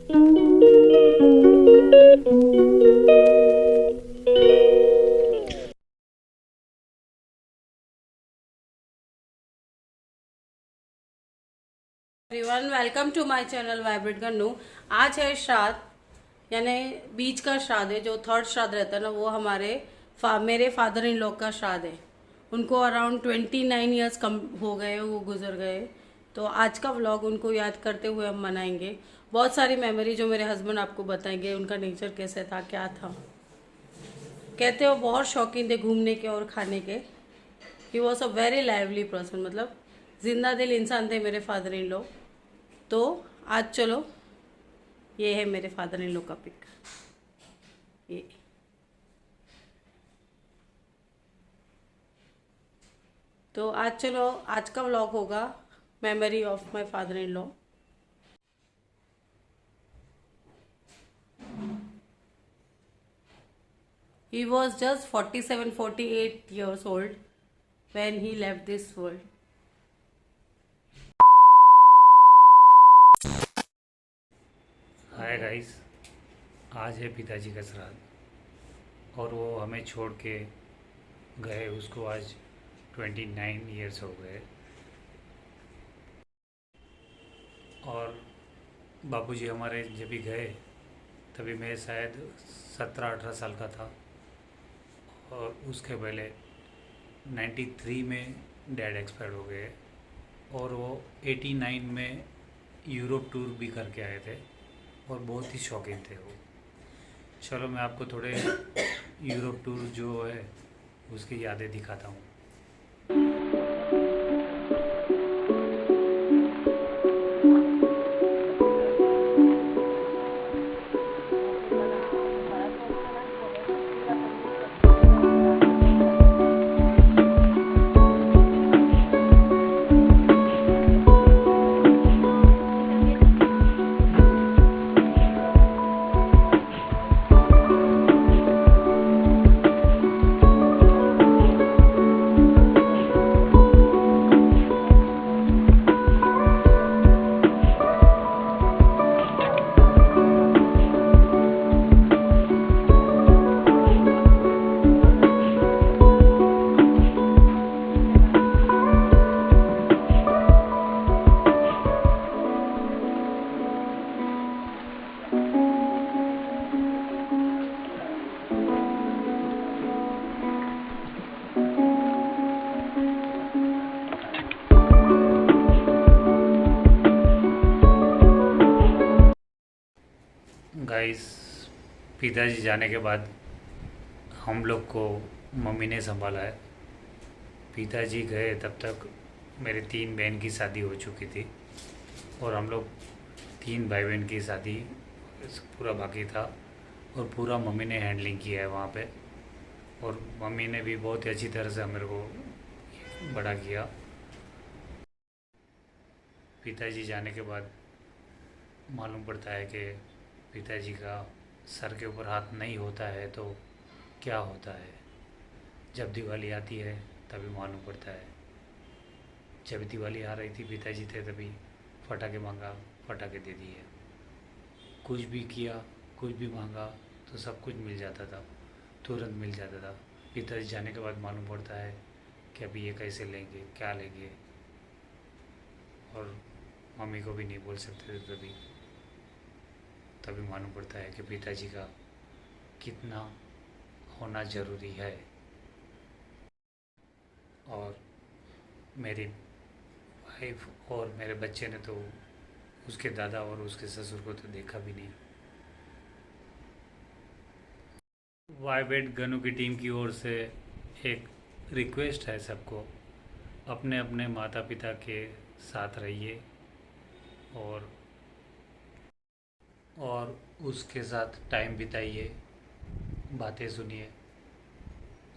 Everyone, welcome to my channel vibrate Gannu. आज है श्राद्ध, यानी बीच का श्राद्ध है। जो थर्ड श्राद्ध रहता है ना, वो मेरे फादर इन लॉ का श्राद्ध है। उनको अराउंड 29 ईयर्स कम हो गए, वो गुजर गए। तो आज का व्लॉग उनको याद करते हुए हम मनाएंगे। बहुत सारी मेमोरी जो मेरे हस्बैंड आपको बताएंगे, उनका नेचर कैसे था, क्या था। कहते हो बहुत शौकीन थे घूमने के और खाने के। He was a very lively person, मतलब जिंदा दिल इंसान थे मेरे फादर इन लॉ। तो आज चलो, ये है मेरे फादर इन लॉ का पिक। ये तो आज चलो, आज का व्लॉग होगा memory of my father in law. He was just 47-48 years old when he left this world. Hi guys, आज है पिताजी का श्राद्ध और वो हमें छोड़ के गए। उसको आज 29 ईयर्स हो गए। और बापूजी हमारे जब भी गए तभी मैं शायद 17-18 साल का था। और उसके पहले 93 में डैड एक्सपायर हो गए और वो 89 में यूरोप टूर भी करके आए थे और बहुत ही शौकीन थे वो। चलो मैं आपको थोड़े यूरोप टूर जो है उसकी यादें दिखाता हूँ। गाइस, पिताजी जाने के बाद हम लोग को मम्मी ने संभाला है। पिताजी गए तब तक मेरे 3 बहन की शादी हो चुकी थी और हम लोग 3 भाई बहन की शादी पूरा बाकी था और पूरा मम्मी ने हैंडलिंग किया है वहाँ पे। और मम्मी ने भी बहुत ही अच्छी तरह से मेरे को बड़ा किया। पिताजी जाने के बाद मालूम पड़ता है कि पिताजी का सर के ऊपर हाथ नहीं होता है तो क्या होता है। जब दिवाली आती है तभी मालूम पड़ता है। जब दिवाली आ रही थी, पिताजी थे तभी पटाखे मांगा, पटाखे दे दिए। कुछ भी किया, कुछ भी मांगा तो सब कुछ मिल जाता था, तुरंत मिल जाता था। पिताजी जाने के बाद मालूम पड़ता है कि अभी ये कैसे लेंगे, क्या लेंगे। और मम्मी को भी नहीं बोल सकते थे तभी मालूम पड़ता है कि पिताजी का कितना होना ज़रूरी है। और मेरी वाइफ और मेरे बच्चे ने तो उसके दादा और उसके ससुर को तो देखा भी नहीं। वाइब्रेट गन्नू की टीम की ओर से एक रिक्वेस्ट है सबको, अपने अपने माता पिता के साथ रहिए और उसके साथ टाइम बिताइए, बातें सुनिए।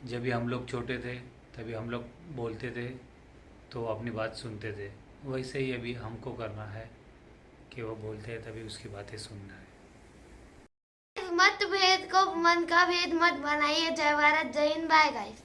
जब भी हम लोग छोटे थे तभी हम लोग बोलते थे तो अपनी बात सुनते थे, वैसे ही अभी हमको करना है कि वो बोलते हैं तभी उसकी बातें सुनना है। मतभेद को मन का भेद मत बनाइए। जय भारत, जय हिंद, बाय गाइस।